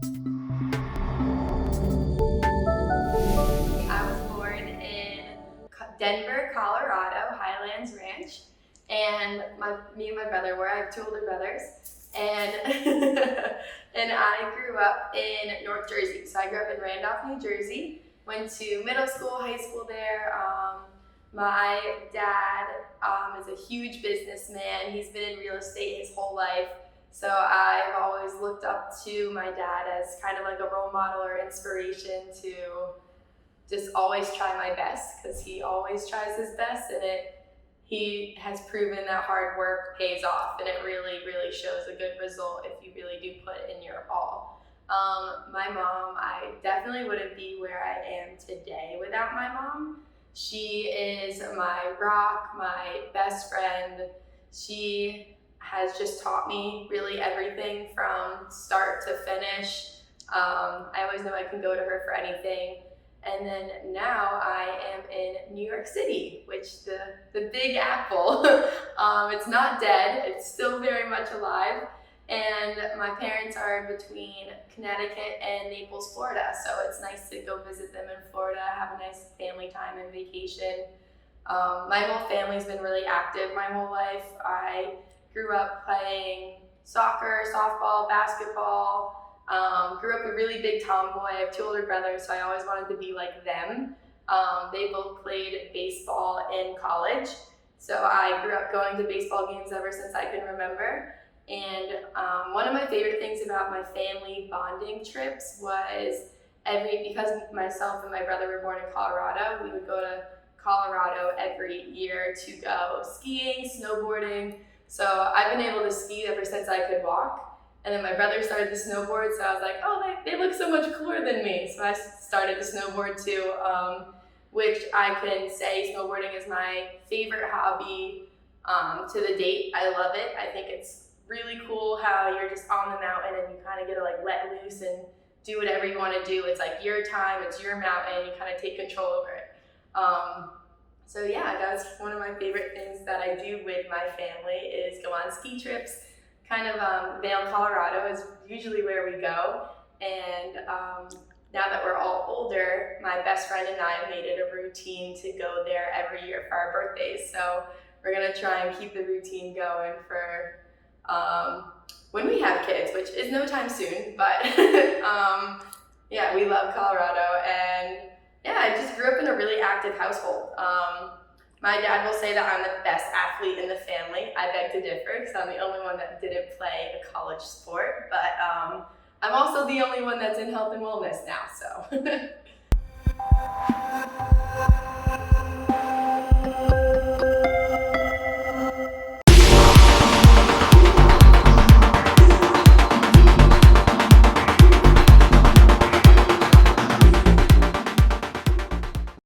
I was born in Denver, Colorado, Highlands Ranch, and me and my brother were. I have two older brothers, and and I grew up in North Jersey. So I grew up in Randolph, New Jersey. Went to middle school, high school there. My dad is a huge businessman. He's been in real estate his whole life. So I've always looked up to my dad as kind of like a role model or inspiration to just always try my best, because he always tries his best, and he has proven that hard work pays off, and it really, really shows a good result if you really do put in your all. My mom, I definitely wouldn't be where I am today without my mom. She is my rock, my best friend. She has just taught me really everything from start to finish. I always know I can go to her for anything. And then now I am in New York City, which the Big Apple. It's not dead, it's still very much alive. And my parents are between Connecticut and Naples, Florida. So it's nice to go visit them in Florida, have a nice family time and vacation. My whole family's been really active my whole life. I grew up playing soccer, softball, basketball. Grew up a really big tomboy. I have two older brothers, so I always wanted to be like them. They both played baseball in college. So I grew up going to baseball games ever since I can remember. And one of my favorite things about my family bonding trips was because myself and my brother were born in Colorado, we would go to Colorado every year to go skiing, snowboarding. So I've been able to ski ever since I could walk. And then my brother started to snowboard, so I was like, oh, they look so much cooler than me. So I started to snowboard too, which I can say snowboarding is my favorite hobby to the date. I love it. I think it's really cool how you're just on the mountain and you kind of get to like let loose and do whatever you want to do. It's like your time, it's your mountain, you kind of take control over it. So yeah, that's one of my favorite things that I do with my family is go on ski trips. Kind of Vail, Colorado is usually where we go. And now that we're all older, my best friend and I made it a routine to go there every year for our birthdays. So we're gonna try and keep the routine going for when we have kids, which is no time soon, but yeah, we love Colorado. And yeah, I just grew up in a really active household. My dad will say that I'm the best athlete in the family. I beg to differ because I'm the only one that didn't play a college sport, but I'm also the only one that's in health and wellness now, so.